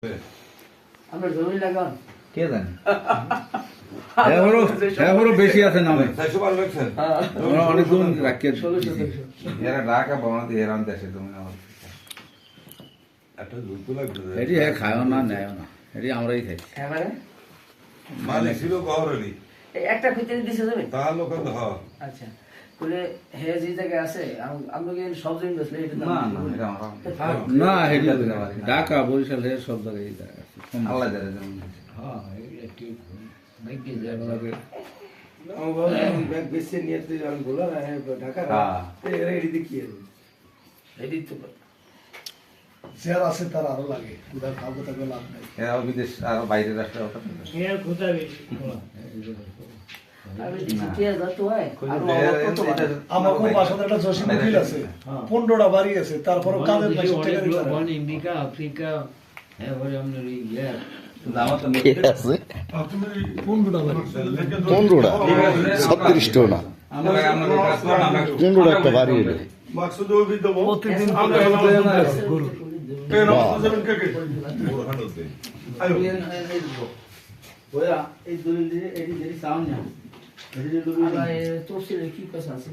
আমরা জমি লাগান কে জানে এবারও বেশি আছে নামে অনেকজন রাখিয়ে এরা ঢাকা বানাতে এরাম দেশে তুমি এটি খায় না নেয় না এটি আমরাই খাই মালিক ছিল গহরেরই একটা ভিতরে দিছে যাবে তাহলে ওখানে আচ্ছা বলে হে যে জায়গায় আছে আমরা কি সব জমি বসলে এটা না না এটা আমরা না হেডি ঢাকা বরিশাল এর সব জায়গায় আছে আল্লাহ জানে যেমন হ্যাঁ একটু ভাগ্যে যায় লাগে ব্যাগ বেশি নিয়ে আমি বললাম ঢাকা এরা এটি দেখিয়ে এটি তো যারা আছে তার আরো লাগে উদার খাবো তাকে লাভ নাই এরা বিদেশ আর বাইরের রাষ্ট্রে ওটা এর খোঁজা বেশি আমার কোন বাসাতে একটা জসিম মিল আছে 15টা বাড়ি আছে তারপর কাদের পয়সা টাকা দিতে ইন্ডিকা আফ্রিকা এবারে আপনার ইয়া আছে তুমি 15টা বাড়ি 15টা 36টা না 15টা একটা বাড়ি হলো মাকসুদ ওই দেব প্রতিদিন গরু কেন যাবেন কাকে বড় হাঁট দেন আয়ো ওরা এই দলিল দিয়ে এটি যদি সাউন্ড না এটি যদি তোরছিল কি কথা আছে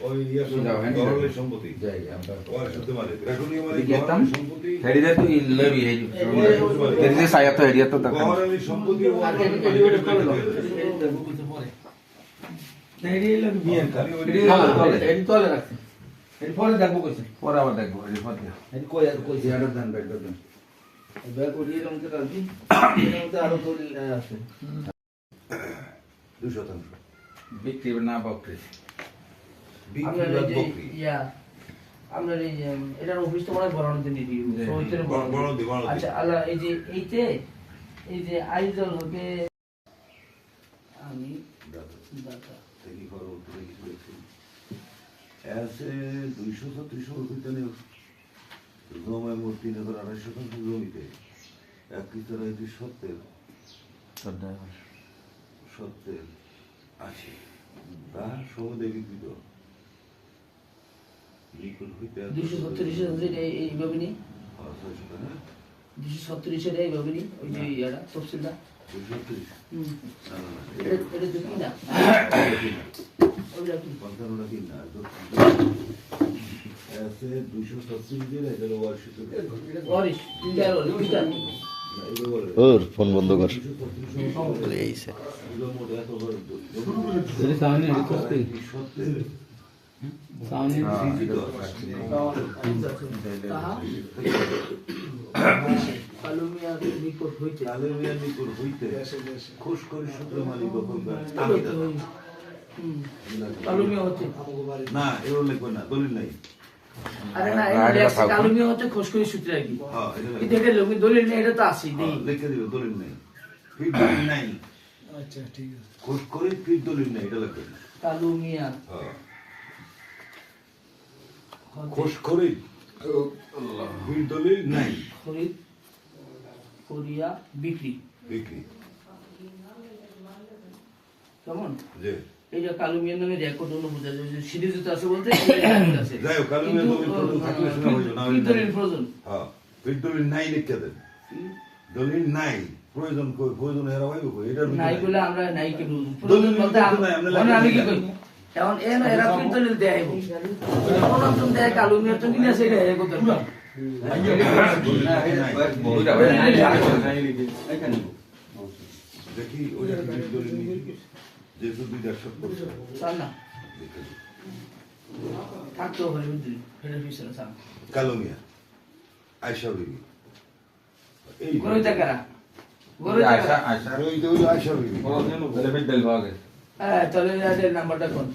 ওই ইয়া গহরের সম্পত্তি যাই আমরা ওর সাথে মানে রাখুনি মানে গেতাম গহরের সম্পত্তি হেডিতে তো ইল্লাবি হেডি এদিকে সায়া তো হেডিয়া তো দেখা গহরের সম্পত্তি ও আগে এলিভেটর করে দাও এই দেখো কিছু পরে এটি হলো বিয়ের কাজ এটি তোলে রাখছে এটি পরে দেখবো কইছে পরে আবার দেখবো এটি পরে এটি কই আর কই জিয়াড়া দেন ব্যাগ দেন ব্যাগ উঠিয়ে রং তে রাখবি এর মধ্যে আরো দলিল আছে 2% বিক্রি না বকরি আমরা বিক্রি এই যে বকরি ইয়া আমরা এই যে এটার অফিস তো মানে বড় দিন দিই ওইটার বড় দি আচ্ছা আল্লাহ এই যে এইতে এই যে আইজল হবে আমি দাতা দেখি ঘর উপরে কিছু দেখছি আছে 236 রুপিতে নেই জমা মূর্তি নগর 250 জমিতে এক কিতারা এটি সত্যের আছে তা সমুদে বিকৃত নিকট হইতে 270 এইভাবে নি 270 এইভাবে নি ওই যে ইয়াটা তফসিলটা 236 হুম না না না এটা তো কি না ওইটা কি 55 দিন না আছে 236 দিন এটা ওয়ার্ষিক ওরিশ তিনটা তিনটা ওর ফোন বন্ধ কর এইছে এটি সামনে এটি করতে সামনে কালুমিয়া নিকট হইতে কালেমিয়া নিকট হইতে খুশ করে সূত্র মালিক কালুমিয়া হচ্ছে না এর লিখবে না দলিল নাই আরে না কালুমিয়া হচ্ছে খোসখরি সূত্র আর কি হ্যাঁ এটা দেখে লোক দলিল নেই এটা তো আছে নেই লিখে দিবে দলিল নাই ফির দলিল নাই আচ্ছা ঠিক আছে খুশ করে ফির দলিল নাই এটা লিখবে কালুমিয়া হ্যাঁ খুশ করে ফির দলিল নাই খরিদ করিয়া বিক্রি বিক্রি কেমন যে এইটা কালুমিয়ার নামে রেকর্ড হলো বোঝা যায় যে সিরিজ তো আছে বলতে আছে যাই হোক কালেমিয়া দলিল প্রয়োজন থাকলে শোনা হইলো না কি দলিল প্রয়োজন হ্যাঁ ফির দলিল নাই লিখে দেন দলিল নাই প্রয়োজন এরা হইব এটা নাই বলে আমরা নাই কি দলিল প্রয়োজন বলতে নাই, আমরা মানে আমি কি লাগি করি এখন এরা কি দলিল দেয় কোন তুমি দেয় কালুমিয়া তো কিনা সেটা এ কথা দেখি ওই দলিল নিয়ে যেহেতু দুইটা সত্য চাল না থাকতেও হবে বুঝলি ফেলে ফিসলে চাল কালোমিয়া আয়সা বিবি এই গরুই টাকারা আয়সা আয়সা ওই আয়সা বিবি তাহলে বেল ভাগে হ্যাঁ তাহলে এর নাম্বারটা কোন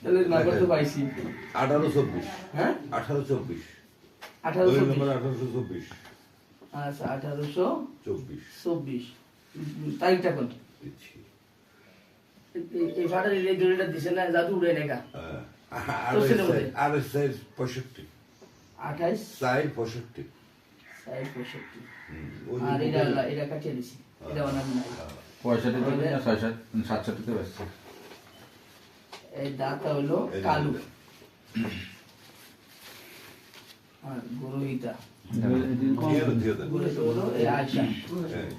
তাহলে নাম্বার তো পাইছি 1824 হ্যাঁ 1824 1824 নম্বর 1824 আচ্ছা 1824 24 তারিখটা কোন দিচ্ছি এই ফাটার এই দড়িটা দিছে না জাদু উড়ে নেগা আর সাইজ 65 28 সাইজ 65 সাইড 65 আর এটা কাটিয়ে দিছি এটা বানাবো না পয়সাটা তো না 67 তে বেচছে এই দাতা হলো কালু আর গরুইটা দিয়ে দেন। বলে তো হলো এই আয়সা হ্যাঁ।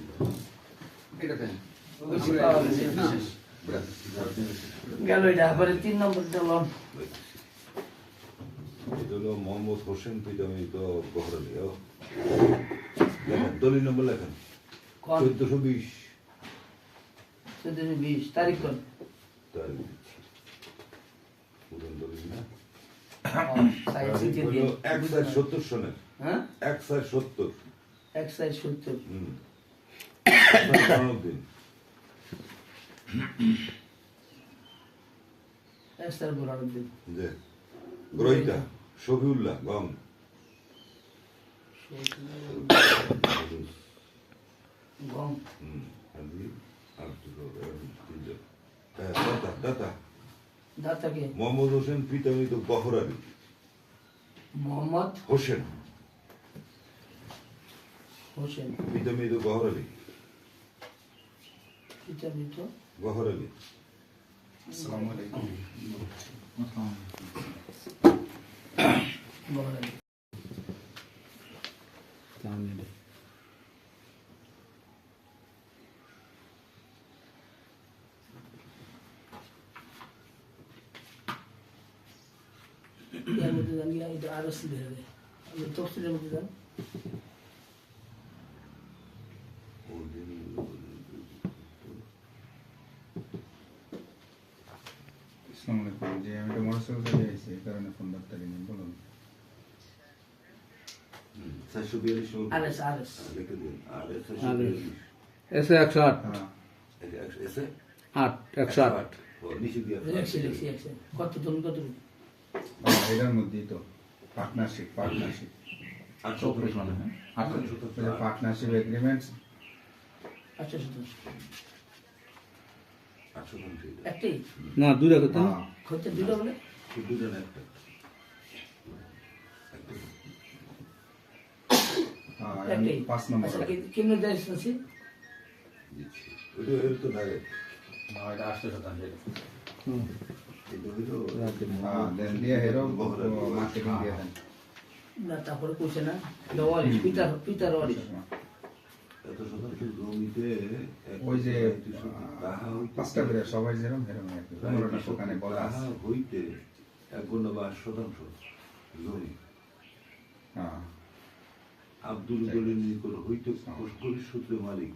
বেশি পাওয়া গেছে না গেল এটা আবার 3 নম্বরটা লন এটা হলো মোহাম্মদ হোসেন পিতামিত বহরালি। লেখেন দলিল নম্বর লেখেন কোন 1420 1420 তারিখ কোন তারিখ দিচ্ছি। পুরান দলিল না সাইজ তারিখ দিয়ে হলো 1470 সনের হ্যাঁ 1470। 170 হুম দিন এসআর বুরহানুদ্দিন যে গ্রহিতা শফিউল্লাহ গম গম হাজি আব্দুল তিনজন। দাতা দাতা দাতাকে মোহাম্মদ হোসেন পিতামিত বহর আলী মোহাম্মদ হোসেন হোসেন পিতামিত বহর আলী পিতা মৃত বহর আলী। বহরানি এর মধ্যে জানি এটা আরো সিধে হবে আমি তফসিলের মধ্যে যান আসসালামু আলাইকুম। জি, আমি তো মোটরসাইকেল চালিয়ে আইছি, এই কারণে ফোন ধরতে পারিনি। বলুন। 442 আরএস আরএস লিখে দিন আরএস 442 এসে 108। হ্যাঁ এসে 8 108। ও নিচে দিয়া লেখছি কত তুমি কত এটার মধ্যেই তো পার্টনারশিপ 800 মানে হ্যাঁ 800 পার্টনারশিপ এগ্রিমেন্টস। আচ্ছা সুতরাং 800 একটাই না, দুইটা করতে না। হচ্ছে দুটো বলে দুটো না একটা একটাই 5 নম্বর। আচ্ছা কেমনে দেয় শুনছি দিচ্ছি ওটা এর তো লাগে এটা হলো হ্যাঁ, দেন দিয়ে হেরো মার্কেটিং দিয়ে দেন। না তারপরে কইছে না দেওয়াল পিতার ওয়ারিশ এত শতাংশ জমিতে ওই যে তাহা হইতে 5টা করে সবাই যেরকম হেরম আর কি। 15টা দোকানে বলা আছে। তাহা হইতে 1/8 জমি হ্যাঁ, আব্দুল গলির নিকট হইতে পুষ্করি সূত্রে মালিক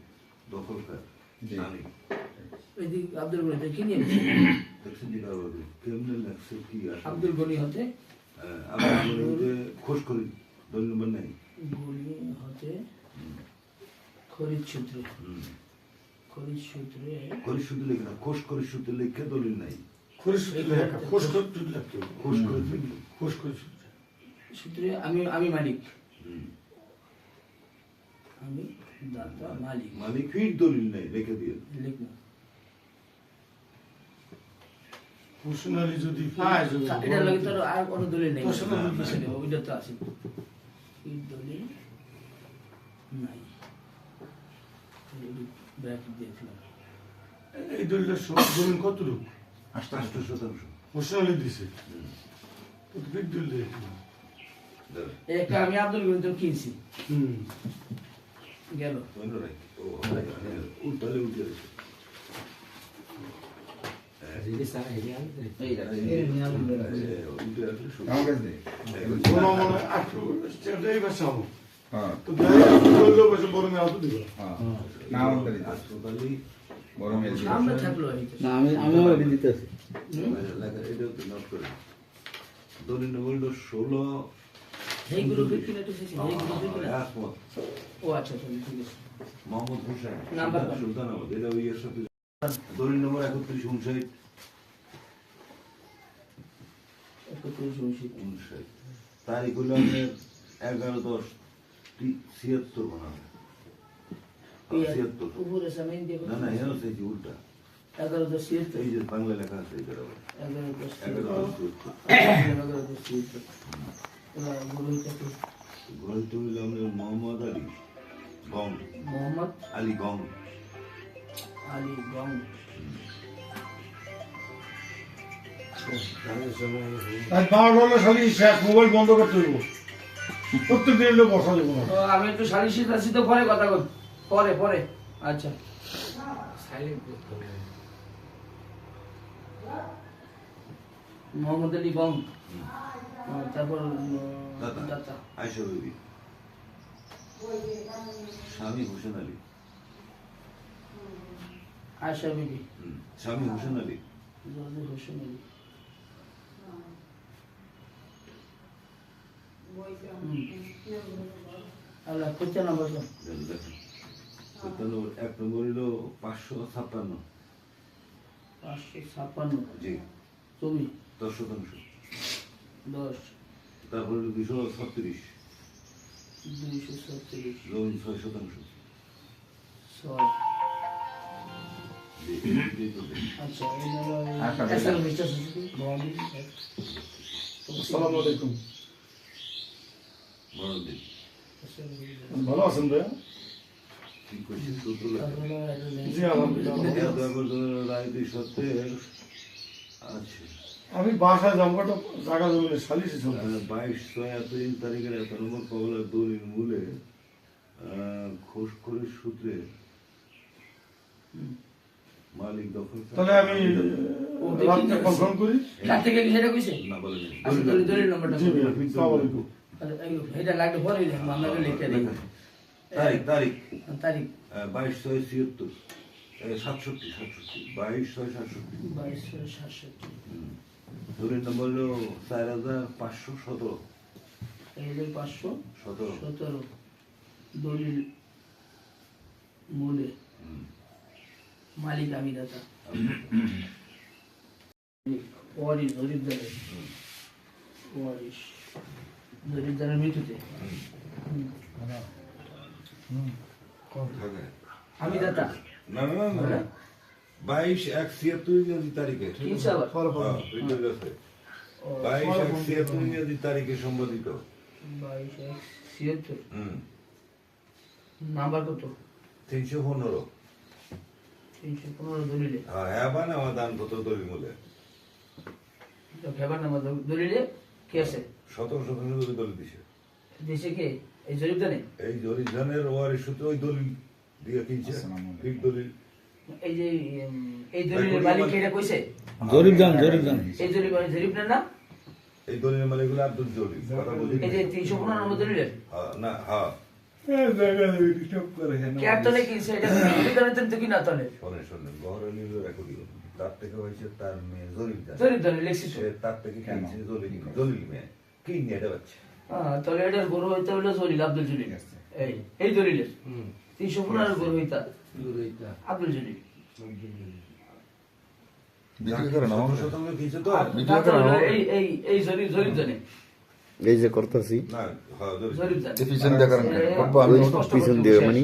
দখলকার জি। আমি ওই দিক আব্দুল গনি কি নিয়ে দেখছেন যে কারো কেমনে লাগছে কি আসলে আব্দুল গনি হতে আব্দুল গনি হইতে খোঁজ করি দলিল নম্বর নাই গনি হতে খরিদ সূত্রে হুম। খরিদ সূত্রে খরিদ সূত্রে লেখে না খোঁজ করি সূত্রে লেখে দলিল নাই খোঁজ করে সূত্রে আমি মালিক হুম। আমি দাতা মালিক মালিকের দলিল নাই রেখে দিয়ে লিখ না পার্সোনালি যদি পায় যদি এটা লাগে তো আর কোনো দলিল নেই Personal দলিল নাই। ওইটা তো আছে এই দলিল নাই ব্র্যাকেট দিয়েছিলাম এই দলিলটা সব জমিন কতটুকু 8% পার্সোনালি দিছে কত বিগ দলিল দিয়েছিল দাঁড়া, একটা আমি আব্দুল গনি তো কিনছি গেল মনে রাখ। ও, উল্টালে উল্টে গেছে। উল্টে আসলে শুরু। আমার কাছে দে। কোনো মনে আটু সেটাই বাঁচাবো হ্যাঁ, তো দলিল বসে বড় মেয়ে আতো দিবা হ্যাঁ। না, আমার কাছে দে। আসলে বড় মেয়ে দিবে। সামনে থাকলো এই তো। না, আমিও এটা দিতেছি। লেখা এটাও তো নোট করে দলিল নম্বর হলো 16 এইগুলো বিক্রি না ঠিক আছে এইগুলো বিক্রি না একমত ও আচ্ছা আচ্ছা ঠিক আছে মোহাম্মদ হোসেন নাম্বার বল। সুলতান আহমদ এটা ওই এর সাথে দলিল নম্বর 3159 59 তারিখ হলো আপনার 11/10/76 বানাবে 76 উপরে সামনে দিয়ে না না এর সেই উল্টা 11/10 এই যে বাংলা লেখা আছে এটা 11/10 গ্রন্থ হইল আপনার মোহাম্মদ আলী গং মোহাম্মদ আলী গং আলী গং আর $5 খালি শেষ মোবাইল বন্ধ করতে হইব প্রত্যেক দিন এলে বসা যাবো না। তো আমি একটু সালিশি টালিশি তো পরে কথা বল, পরে পরে। আচ্ছা মোহাম্মদ আলী বং, তারপর দাতা আয়সা বিবি, স্বামী হোসেন আলী, আয়সা বিবি, স্বামী হোসেন আলী, হোসেন আলী, আল্লাহ কোথা নাম্বার? 1 নম্বর হলো 556, 556, জি জমি 10%, 10, তারপর হলো 236, 236, জমি 6%, 6। আচ্ছা আসসালামু আলাইকুম। বড়দিন ভালো আছেন ভাইয়া? ঠিক করছি, সূত্র জি আলহামদুলিল্লাহ। রাজনীতি সত্ত্বে আছে আমি বাসায় জমকাটা জায়গা জমিনে সালিশি চলতে 22/6 তারিখের 1 নম্বর কবলার দলিল মূলে খোঁজখড়ির সূত্রে মালিক দখল তাহলে আমি রাত্রে কনফার্ম করি। রাত থেকে কি সেটা কইছে? না বলেন আচ্ছা দলিল নাম্বারটা জি ভাইয়া, আসসালামু আলাইকুম। এটা লাগবে পরে মামলাটা লিখে দিই। তারিখ তারিখ 22/6/77, 67, 22/6/67। 2267, দলিল নম্বর হলো 4517, 4517 দলিল মূলে মালিক আমি দাতা। ওয়ারিশ জরিপদারের, ওয়ারিশ জরিপদারের মৃত্যুতে আমি দাতা। না না না না 22/1/76 তারিখে কি আবার? 22/1/76 তারিখে সম্পাদিত। 2276 নাম্বার কত? 315। 315 দলিলে হ্যাঁ মানে আমার দানপত্র দলিল মূলে ফেবার নাম্বার দলিলে কি আছে? 17% দলিল দিছে। দেশে কে? এই জরিপদারে? এই জরিপদানের ওয়ারিশ সূত্রে ওই দলিল দিয়ে কিনছে, ঠিক দলিল। এই যে এই দলিলের মালিক এটা কইছে? জরিপদান এই জরিপদার না? এই দলিলের মালিক হলো আব্দুল জলিল। কথা বুঝি এই যে 315 নম্বর দলিলের না হ্যাঁ কেয়ার তলে কি সেটা জরিপদারের তো কি না তলে? শোনেন বহরে নিল রেকর্ডিং তার থেকে হয়েছে তার মেয়ে জরিপদার, জরিপদারে লিখছি তো। সে তার থেকে কিনছে জলিল মেয়ে কিনে এটা বাচ্চা। তাহলে এটার গরু হইতে হলো জলিল, আব্দুল জলিল। এই দলিলের 315 গরু হইতা আব্দুল জলিল। কিনছে তো এই জরিপদারে এই যে করতেছি না হ্যাঁ জরিপদার পিছন দিয়ে করেন কেন? করবো আমি পিছন দিয়ে মানে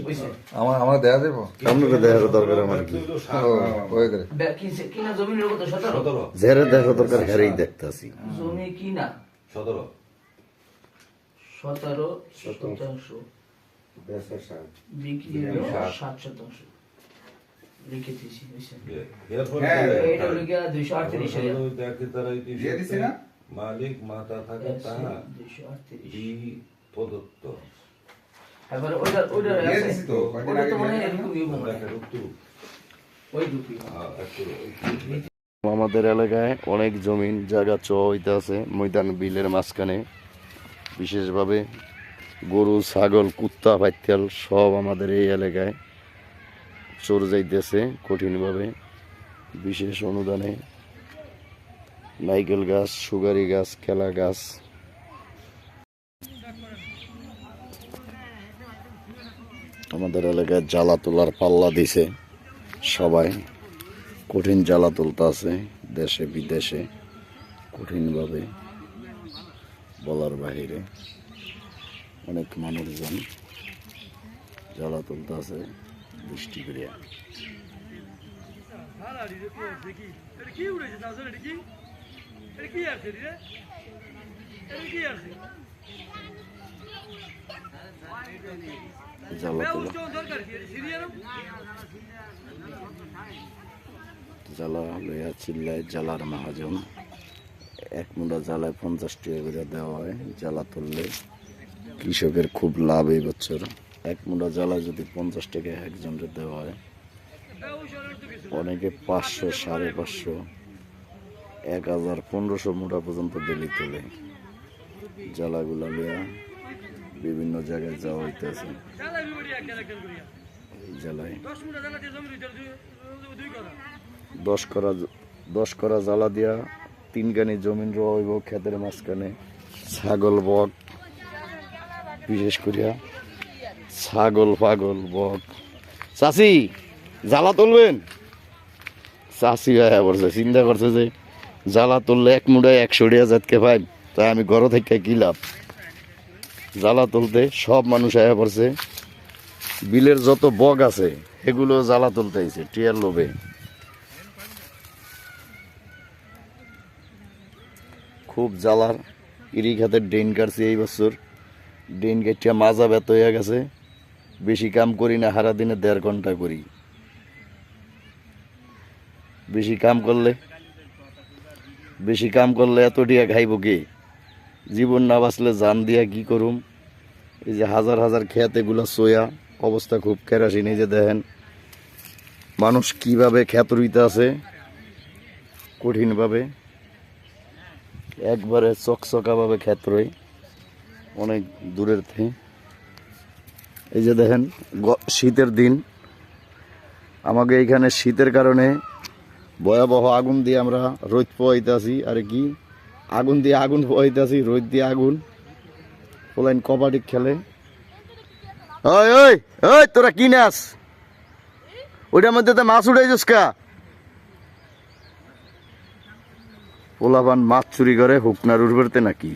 আমার দেখা দেবো আপনাকে দেখার দরকার আমার কি হয়ে গেলে কিনা জমিনের কত? 17। যারা দেখা দরকার হেরেই দেখতেছি। জমি কিনা 17 17 শতাংশ, বিক্রি হলো 60%। লিখে দিয়েছি বুঝছেন? এটা হলো গিয়া 238,000। দেখে তারা দিয়ে দিছি না? মালিক মাতা থাকে তাহা 238। প্রদত্ত এবারে ওইটা দিয়ে আছে দিছি তো, কয়দিন ওটা তো আগে মনে হয় দিয়ে এরকমই মনে হয়। দেখেন উত্তর ওই দুটি আমাদের এলাকায় অনেক জমিন জায়গা হইতে আছে ময়দান বিলের মাঝখানে, বিশেষভাবে গরু ছাগল কুত্তা পাইতাল সব আমাদের এই এলাকায় চড়ে যাইতেছে কঠিনভাবে। বিশেষ অনুদানে নাইকেল গাছ, সুগারি গাছ, কেলা গাছ। আমাদের এলাকায় জ্বালা তোলার পাল্লা দিছে সবাই, কঠিন জ্বালা তুলতে আছে দেশে বিদেশে কঠিনভাবে, বলার বাহিরে। অনেক মানুষজন জ্বালা তুলতে আছে বৃষ্টি করিয়া। জ্বালা তোলা জ্বালা লইয়া চিল্লায় জ্বালার মহাজন। এক মুঠা জ্বালায় 50 টাকা করে দেওয়া হয় জ্বালা তুললে। কৃষকের খুব লাভ এই বছর। এক মুঠা জ্বালা যদি 50 টাকা একজনের দেওয়া হয়, অনেকে 500, 550, 1000, 1500 মুঠা পর্যন্ত ডেলি তোলে। জ্বালাগুলা লিয়া বিভিন্ন জায়গায় যাওয়া হইতেছে। এই জ্বালায় 10 করা জ্বালা দিয়া 3 গানি জমিন রোয়া হইব ক্ষেতের মাঝখানে। ছাগল বক, বিশেষ করিয়া ছাগল পাগল বক। চাষি জ্বালা তুলবেন? চাষি ভাইয়া করছে, চিন্তা করছে যে জ্বালা তুললে এক মুঠায় 100 টাকা জাতকে পাই, তাই আমি ঘর থেকে কি লাভ। জ্বালা তুলতে সব মানুষ আয়া পড়ছে। বিলের যত বক আছে এগুলো জ্বালা তুলতে আইছে টিয়ার লোভে। খুব জ্বালার। ইরি খাতের ড্রেন কাটছি এই বছর। ড্রেন কেটিয়া মাজা ব্যথ হয়ে গেছে। বেশি কাম করি না, সারা দিনে 1.5 ঘন্টা করি। বেশি কাম করলে এত টিয়া খাইব কে? জীবন না বাঁচলে জান দিয়া কি করুম? এই যে হাজার হাজার খেত এগুলা সোয়া, অবস্থা খুব কেরাসিন। এই যে দেখেন মানুষ কিভাবে খেত রুইতে আছে, কঠিনভাবে, একবারে চকচকাভাবে খেত রই অনেক দূরের থেকে। এই যে দেখেন শীতের দিন, আমাকে এইখানে শীতের কারণে ভয়াবহ আগুন দিয়ে আমরা রোদ পোয়াইতে আছি। আর কি আগুন দিয়ে আগুন পোয়াইতে আছি, রোদ দিয়ে আগুন। পোলাইন কবাডি খেলে। ওই ওই ওই তোরা কি নাস? ওইটার মধ্যে তো মাছ উঠে যাস কা? পোলাপান মাছ চুরি করে হুকনার উঠবেতে নাকি?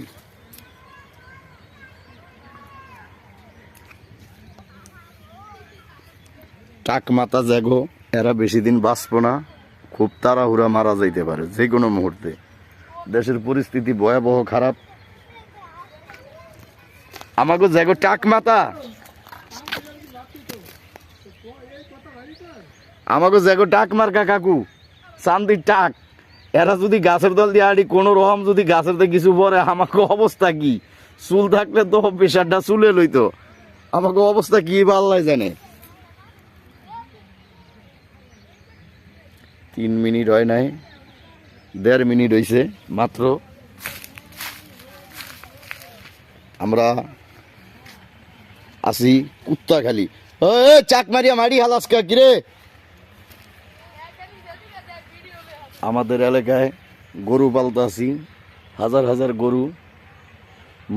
টাক মাথা জাগো, এরা বেশি দিন বাঁচব না। খুব তাড়াহুড়া মারা যাইতে পারে যে কোনো মুহূর্তে। দেশের পরিস্থিতি ভয়াবহ খারাপ। আমাকে জাগো টাক মাথা, আমাকে জাগো টাক মার্কা কাকু, চান্দির টাক। এরা যদি গাছের দল দিয়ে আড়ি কোনো রকম যদি গাছের দিয়ে কিছু পরে, আমাকে অবস্থা কি? চুল থাকলে তো প্রেশারটা চুলে লইতো, আমাকে অবস্থা কি আল্লাহ জানে। 3 মিনিট হয় নাই, 1.5 মিনিট হয়েছে মাত্র। আমরা আসি কুত্তা খালি। চাক মারিয়া মারি হালাসকা কিরে। আমাদের এলাকায় গরু পালতে আছি, হাজার হাজার গরু।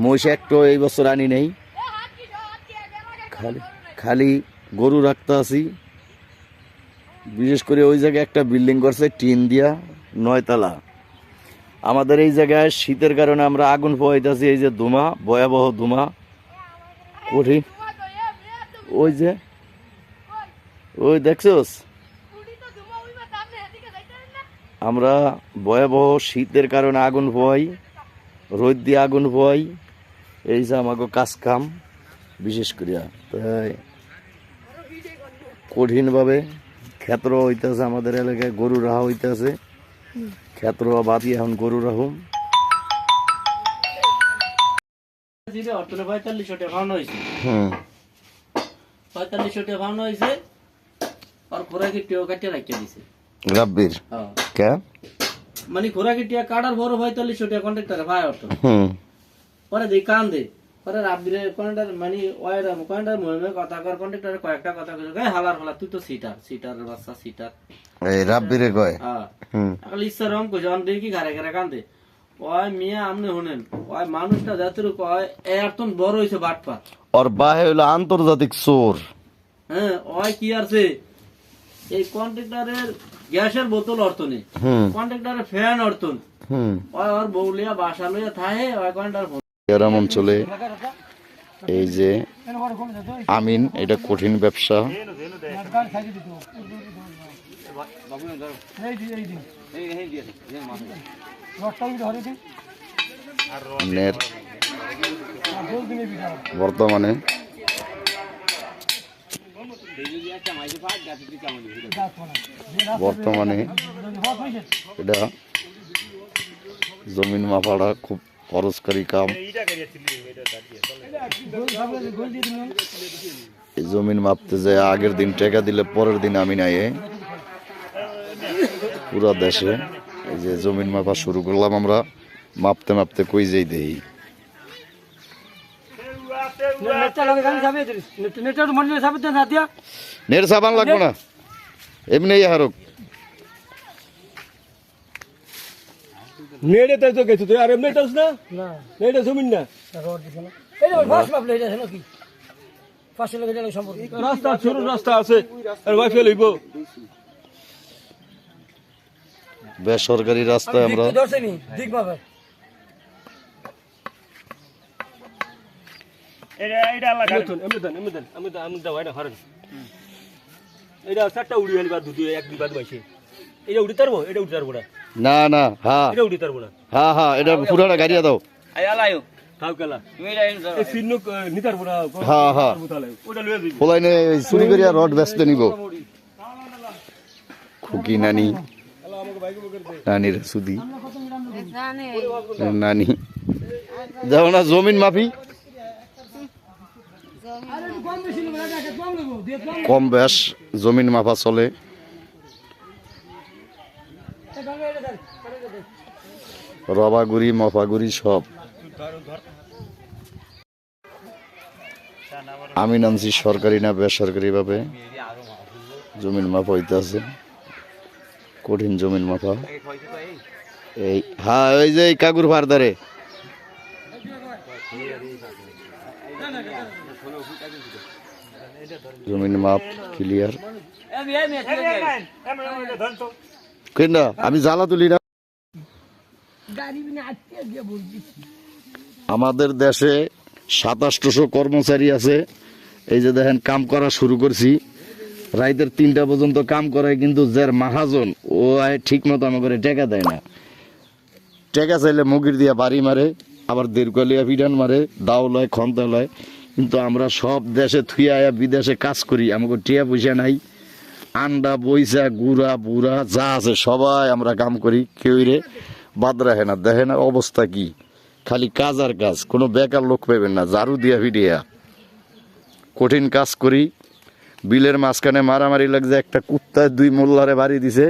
মহিষ একটা এই বছর আনি নেই, খালি গরু রাখতে আছি। বিশেষ করে ওই জায়গায় একটা বিল্ডিং করছে টিন দিয়া, 9 তলা। আমাদের এই জায়গায় শীতের কারণে আমরা আগুন পোয়াইতেছি। এই যে ধুমা, ভয়াবহ ধুমা, কঠিন। ওই যে ওই দেখছোস, আমরা ভয়াবহ শীতের কারণে আগুন পোয়াই, রোদ দিয়ে আগুন পোয়াই। এই যে আমাকে কাজ কাম বিশেষ করিয়া তাই কঠিনভাবে ক্ষেত্র হইতেছে। আমাদের এলাকায় গরু রাহা হইতেছে, ক্ষেত্র বাদি এখন গরু রাহুম। 45 টাকা ভাঙা হয়েছে, 45 টাকা ভাঙা হয়েছে। আর খোরাকি টিও কাটিয়ে রাখিয়ে দিছে রাব্বির। কে মানে খোরাকি টিয়া কাটার বড় 45 টাকা কন্ট্রাক্টরে ভাই অর্থ। পরে দেই কান্দে, পরে রাব্বিরের কন্ট্রাক্টর মানে ওয়ার কন্ট্রাক্টর মনে কথা কর, কন্ট্রাক্টরে কয়েকটা কথা কইলো, গায় হালার হলা তুই তো সিটারের বাচ্চা সিটার। এই রাব্বিরে কয় হ্যাঁ আকল ইচ্ছারম কই জন দেখি ঘরে ঘরে কান্দে। ওই মিয়া আমনে শুনেন, ওই মানুষটা যাত্রু কয় এরতন বড় হইছে বাটপা। ওর বাহে হইলো আন্তর্জাতিক চোর। হ্যাঁ ওই কি আছে, এই কন্ট্রাক্টরের গ্যাসের বোতল অর্থনে, কন্ট্রাক্টরের ফ্যান অর্থন, ওই ওর বউলিয়া বাসা লইয়া থাহে। ওই কন্ট্রাক্টর গ্রাম অঞ্চলে এই যে আমিন, এটা কঠিন ব্যবসা। বর্তমানে এটা জমিন মাপাটা খুব খরচকারী কাম। এই জমিন মাপতে যায় আগের দিন টাকা দিলে পরের দিন আমি নাই পুরা দেশে। এই যে জমিন মাপা শুরু করলাম আমরা, মাপতে মাপতে কই যাই দেই। নেট সাবান লাগবে না, এমনি হারক নেড়ে তাই তো গেছো তুই, আর এমনি টাস না নেড়ে জমিন না রাস্তা ছোট রাস্তা আছে, আর ওয়াইফাই লইব বেসরকারি রাস্তায় আমরা এটা চারটা উড়ি হলি বা দুটো এক দুই বাদ বাইছে, এটা উড়ি তারবো, এটা উঠি তারবো না, না না হ্যাঁ এটা উঠি তারবো না। হ্যাঁ হ্যাঁ এটা পুরাটা গাড়িয়া দাও। তাও কেলা এই চিহ্ন নিতারবো না, হ্যাঁ হ্যাঁ ওটা লয়ে দিবি। পোলাইনে চুরি করিয়া রড বেচতে নিব। খুকি নানি, নানির সুদি নানি যাও না জমিন মাফি কম বেশ জমিন মাফা চলে। রবাগুড়ি মফাগুড়ি সব আমি নামছি সরকারি না বেসরকারি ভাবে জমিন মাপা হইতে আছে, কঠিন জমিন মাপা। এই হ্যাঁ ওই যে কাকুর ফারদারে জমিন মাপ ক্লিয়ার। কেনা আমি জ্বালা তুলি না। আমাদের দেশে 2700 কর্মচারী আছে। এই যে দেখেন কাম করা শুরু করছি, রাইতের 3টা পর্যন্ত কাম করে, কিন্তু যার মাহাজন ও ঠিক মতো আমাকে টেকা দেয় না। টেকা চাইলে মুগির দিয়া বাড়ি মারে, আবার দেড়কলিয়া পিডান মারে, দাও লয় খন্তা লয়। কিন্তু আমরা সব দেশে থুইয়া বিদেশে কাজ করি, আমাকে টিয়া পয়সা নাই। আন্ডা বইসা গুড়া বুড়া যা আছে সবাই আমরা কাম করি, কেউ রে বাদ রাখে না। দেখে না অবস্থা কি, খালি কাজ আর কাজ, কোনো বেকার লোক পাইবেন না। ঝাড়ু দিয়া ভিডিয়া কঠিন কাজ করি। বিলের মাঝখানে মারামারি লাগছে, একটা কুত্তায় 2 মোল্লারে বাড়ি দিছে,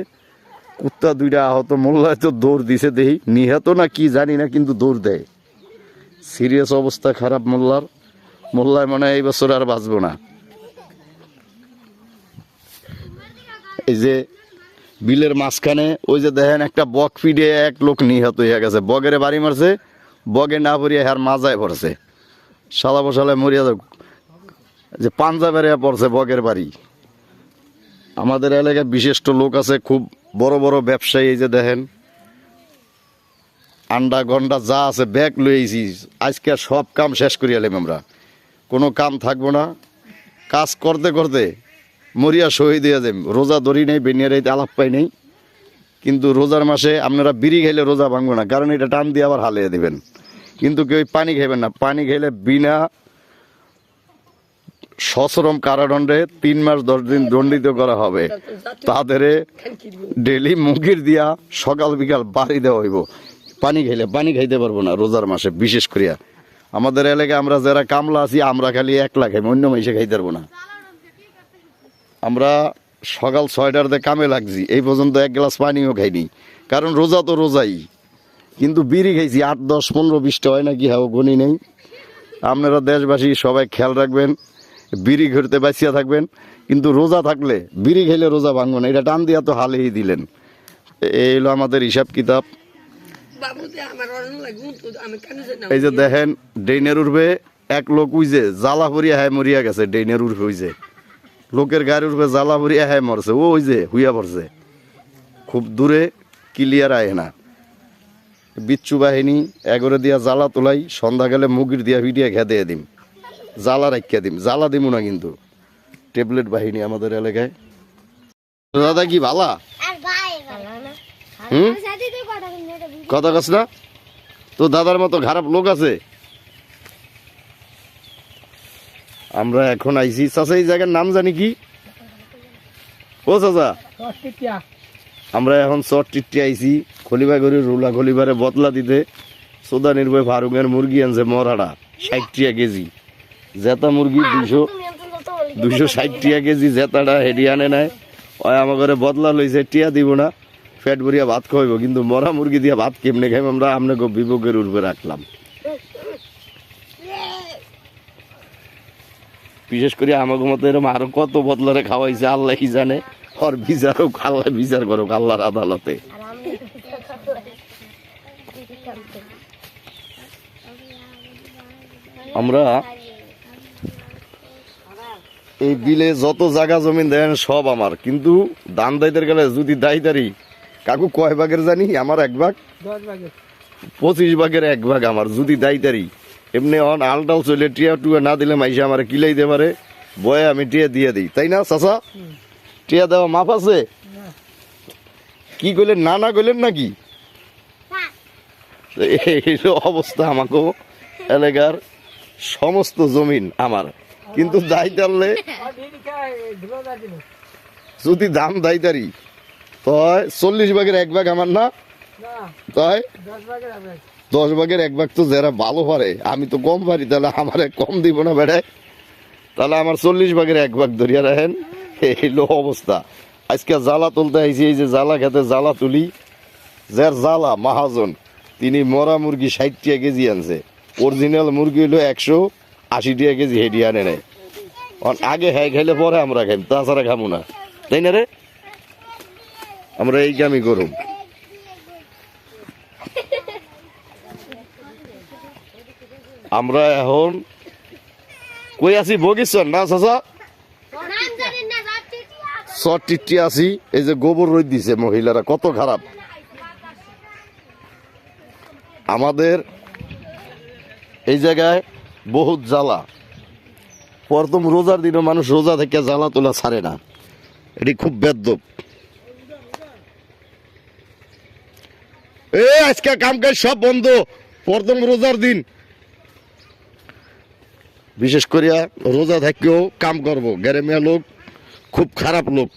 কুত্তা 2টা আহত, মোল্লায় তো দৌড় দিছে, দেহি নিহত না কি জানি না, কিন্তু দৌড় দেয়। সিরিয়াস অবস্থা খারাপ মোল্লায় মনে হয় এই বছর আর বাঁচবো না। এই যে বিলের মাঝখানে ওই যে দেখেন একটা বক ফিডে এক লোক নিহত হয়ে গেছে, বগেরে বাড়ি মারছে, বগে না পড়িয়া হার মাজায় পড়ছে, সাদা বসালে মরিয়া যে পাঞ্জাবের পড়ছে বগের বাড়ি। আমাদের এলাকায় বিশিষ্ট লোক আছে, খুব বড় বড় ব্যবসায়ী। এই যে দেখেন আন্ডা গন্ডা যা আছে ব্যাগ লইছি, আজকে সব কাম শেষ করিয়া এলাম আমরা, কোনো কাম থাকবো না। কাজ করতে করতে মরিয়া শহীদ হয়ে যাবে। রোজা ধরি নেই, বেনিয়ার আলাপ পাই নেই, কিন্তু রোজার মাসে আপনারা বিড়ি খাইলে রোজা ভাঙবো না, কারণ এটা টান দিয়ে আবার হালিয়ে দেবেন। কিন্তু কেউ পানি খাইবেন না, পানি খাইলে বিনা সশ্রম কারাদণ্ডে 3 মাস 10 দিন দণ্ডিত করা হবে। তাদের ডেলি মুগির দিয়া সকাল বিকাল বাড়ি দেওয়া হইব। পানি খাইতে পারবো না রোজার মাসে। বিশেষ করিয়া আমাদের এলাকায় আমরা যারা কামলা আছি, আমরা খালি 1 লাখ খাইব, অন্য মাসে খাইতে পারবো না। আমরা সকাল 6টার দিকে কামে লাগছি, এই পর্যন্ত 1 গ্লাস পানিও খাইনি, কারণ রোজা তো রোজাই। কিন্তু বিড়ি খাইছি 8, 10, 15, 20টা হয় নাকি, হ্যাঁ গণি নেই। আপনারা দেশবাসী সবাই খেয়াল রাখবেন, বিড়ি ঘুরতে বাঁচিয়া থাকবেন, কিন্তু রোজা থাকলে বিড়ি খাইলে রোজা ভাঙবো না, এটা টান দিয়া তো হালেই দিলেন। এই হলো আমাদের হিসাব কিতাব। এই যে দেখেন ডেইনের উঠবে এক লোক, উইজে জ্বালা পরিয়া হ্যাঁ মরিয়া গেছে, ডেইনের উঠবে হইছে লোকের গাড়ি উঠবে, জ্বালা পরিয়া হ্যাঁ মরছে, ও ওই যে হুইয়া পড়ছে, খুব দূরে, ক্লিয়ার আয় না। বিচ্ছু বাহিনী এগরে দিয়া জ্বালা তোলাই, সন্ধ্যা গেলে মুগির দিয়া ভিডিয়া খেতে দিম, জ্বালা রাখিয়া দিম, জ্বালা দিব না কিন্তু। ট্যাবলেট বাহিনী আমাদের এলাকায়। দাদা কি ভালা? কথা কস না তো, দাদার মতো খারাপ লোক আছে। আমরা এখন আইছি, চাচা এই জায়গার নাম জানি কি? ও চাচা, আমরা এখন চর টিটি আইছি, খলিবাগড়ির রুলা খলিবারে বদলা দিতে। সুদানির বই ফারুকের মুরগি আনছে মরাটা 60 টাকা কেজি, জেতা মুরগি 260 টাকা কেজি, জেতাটা হেডি আনে নাই। ওই আমার ঘরে বদলা লইছে, টিয়া দিব না, পেট ভরিয়া ভাত খাইব, কিন্তু মরা মুরগি দিয়া ভাত কেমনে খাইব আমরা আপনাকে বিবেকের উপরে রাখলাম। বিশেষ করে আমাকে মতো এরকম আরো কত বদলারে খাওয়াইছে আল্লাহ কি জানে, ওর বিচারও আল্লাহ বিচার করো আল্লাহর আদালতে। আমরা এই বিলে যত জায়গা জমিন দেন সব আমার, কিন্তু দান দায়িত্বের গেলে যদি দায়িদারি কাকু কয় ভাগের জানি, আমার 1 ভাগ, 25 ভাগের 1 ভাগ আমার যদি দায়িদারি। এমনি অন আলটাল চলে টিয়া টুয়া না দিলে মাইসে আমার কিলাই দিতে পারে, বয়ে আমি টিয়া দিয়ে দিই, তাই না চাচা? টিয়া দেওয়া মাপ আছে? কি কইলেন, না না কইলেন নাকি? এই অবস্থা আমাকে এলাকার সমস্ত জমিন আমার, কিন্তু দায়িত্বে যদি দাম দায়িতারি তয় 40 ভাগের 1 ভাগ আমার না, তাই 10 ভাগের 1 ভাগ তো যারা ভালো পারে, আমি তো কম পারি, তাহলে আমার কম দিব না বেড়ায়, তাহলে আমার 40 ভাগের 1 ভাগ ধরিয়া রাখেন। এই অবস্থা। আজকে জ্বালা তুলতে আইছি, এই যে জ্বালা খেতে জ্বালা তুলি, যার জ্বালা মহাজন তিনি মরা মুরগি 60 টাকা কেজি আনছে, অরিজিনাল মুরগি হলো 180 টাকা কেজি হেডি আনে নেয়। আগে হ্যাঁ খাইলে পরে আমরা খাই, তাছাড়া খাবো না, তাই না রে? আমরা এই কামই করুম। আমরা এখন কই আছি, বগিচ্ছন না চাচা? টিটি আছি। এই যে গোবর রোদ দিছে মহিলারা, কত খারাপ। আমাদের এই জায়গায় বহুত জ্বালা, প্রথম রোজার দিনও মানুষ রোজা থেকে জ্বালা তোলা ছাড়ে না, এটি খুব বেদ্যপ। আজকে কাম কাজ সব বন্ধ, প্রথম রোজার দিন বিশেষ করিয়া রোজা থেকেও কাম করবো, গ্রামীয় লোক খুব খারাপ লোক।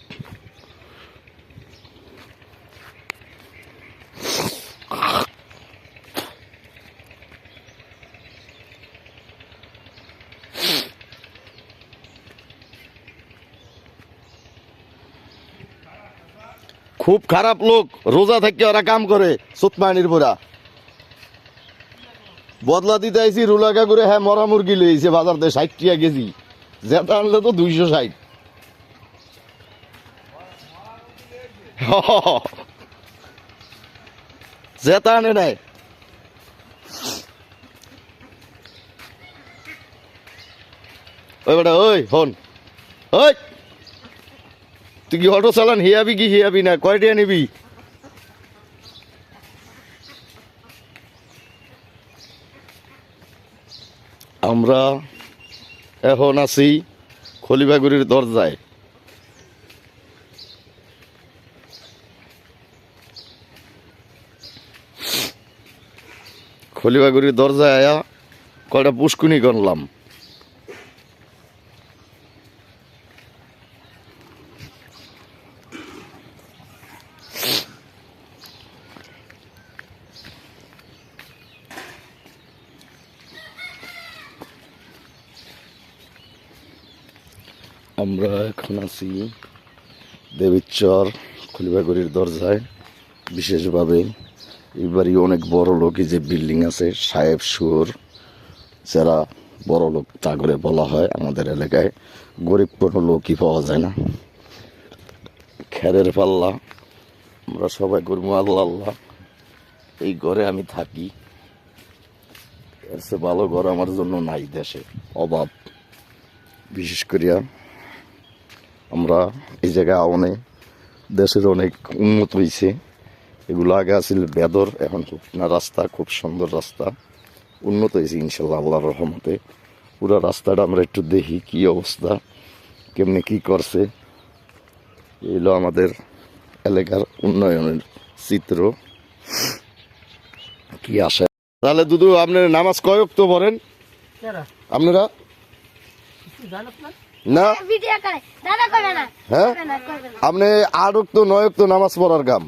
খুব খারাপ লোক, রোজা থেকে ওরা কাম করে সুতমানির পোড়া। বদলা দিতে আইসি রুলাকা করে, হ্যাঁ মরা মুরগি লইছে বাজার থেকে 60 টাকা কেজি, যেটা আনলে তো 260। যেটা আনে নাই। ওই বেটা, ওই হন, ওই তুই কি অটো চালান, হিয়াবি কি হিয়াবি না, কয়টা নিবি? আমরা এখন আছি খলিবাগুড়ির দরজায়। খলিবাগুড়ির দরজায় আয়া কয়টা পুষ্কুনি করলাম। আমরা এখন আছি দেবীচর খলিবাগুড়ির দরজায়। বিশেষভাবে এবারই অনেক বড় লোক, এই যে বিল্ডিং আছে সাহেব সুর, যারা বড় লোক তা করে বলা হয়। আমাদের এলাকায় গরিব কোনো লোকই পাওয়া যায় না, খেরের পাল্লা। আমরা সবাই করবো আল্লাহ আল্লাহ। এই ঘরে আমি থাকি, এর চেয়ে ভালো ঘর আমার জন্য নাই দেশে, অভাব। বিশেষ করিয়া আমরা এই জায়গায় অনেক দেশের অনেক উন্নত হয়েছে। এগুলো আগে আসলে বেদর, এখন খুব না রাস্তা, খুব সুন্দর রাস্তা, উন্নত হয়েছে ইনশাল্লাহ আল্লাহর রহমতে। পুরো রাস্তাটা আমরা একটু দেখি কি অবস্থা, কেমনি কি করছে। এলো আমাদের এলাকার উন্নয়নের চিত্র, কি আসে। তাহলে দুদু আপনার নামাজ কয়ক তো পড়েন আপনারা? না হ্যাঁ, আপনি 8 ওয়াক্ত 9 ওয়াক্ত নামাজ পড়ার কাম,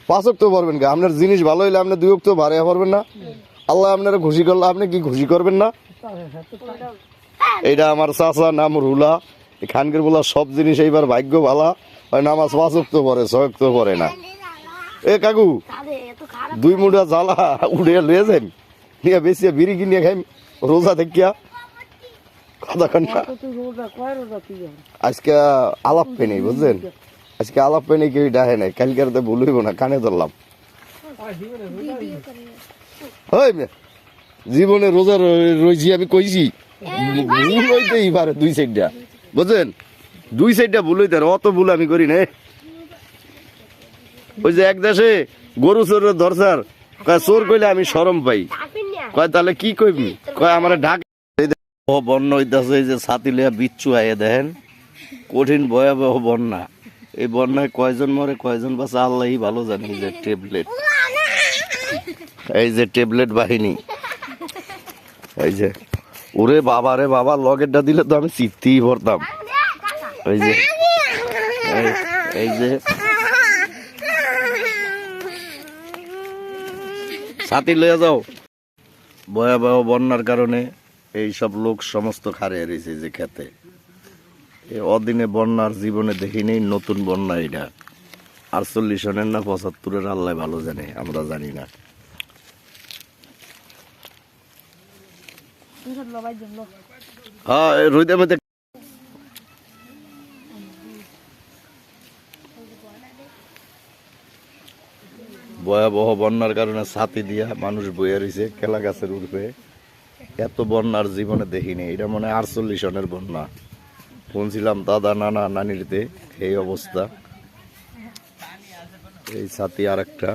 5 ওয়াক্ত পড়বেন কি? আপনার জিনিস ভালো হইলে আপনি 2 ওয়াক্ত বাড়াইয়া পড়বেন না? আল্লাহ আপনারা খুশি করলে আপনি কি খুশি করবেন না? এইটা আমার চাচা নাম রুলা, খানকের বলা সব জিনিস এইবার ভাগ্য ভালা হয়, নামাজ 5 ওয়াক্ত পড়ে, 6 ওয়াক্ত পড়ে না। এ কাকু 2 মুঠা জ্বালা উড়িয়ে লয়ে যান, নিয়ে বেশি বিড়ি কিনিয়ে খাই রোজা দেখিয়া কথা কন্যা। আজকে আলাপ পেনি বুঝলেন, আজকে আলাপ পেনি কেউ ডাহে নাই, কালকে তো ভুল হইব না, কানে ধরলাম। জীবনে রোজা রয়েছি আমি কইছি, ভুল হইতেই পারে 2 সাইডটা বুঝলেন, 2 সাইডটা ভুল হইতে অত ভুল আমি করি না। ওই যে এক দেশে গরু চোরের ধরছার কয় চোর কইলে আমি শরম পাই, কয় তাহলে কি কইবি, কয় আমার ঢাক বন্যা হইতেছে। এই যে ছাতি লিয়া বিচ্ছু আইয়া দেখেন, কঠিন ভয়াবহ বন্যা। এই বন্যায় কয়জন মরে কয়জন বাঁচে আল্লাহই ভালো জানে। এই যে ট্যাবলেট, এই যে ট্যাবলেট বাহিনী, এই যে ওরে বাবা রে বাবা, লগেরটা দিলে তো আমি চিত্তেই ভরতাম। এই যে এই যে ছাতি লইয়া যাও। ভয়াবহ বন্যার কারণে এই সব লোক সমস্ত খারে রয়েছে যে খেতে। এই অদিনে বন্যার জীবনে দেখি নেই, নতুন বন্যা এটা 48 সনের না 75-এর আল্লাহ ভালো জানে, আমরা জানি না। হ্যাঁ রইতে মধ্যে ভয়াবহ বন্যার কারণে ছাতি দিয়া মানুষ বইয়া রয়েছে কেলা গাছের উঠবে। এত বন্যার জীবনে দেখিনি, এটা মনে হয় 48 সনের বন্যা। শুনছিলাম দাদা নানা নানিরতে এই অবস্থা। এই ছাতি আর একটা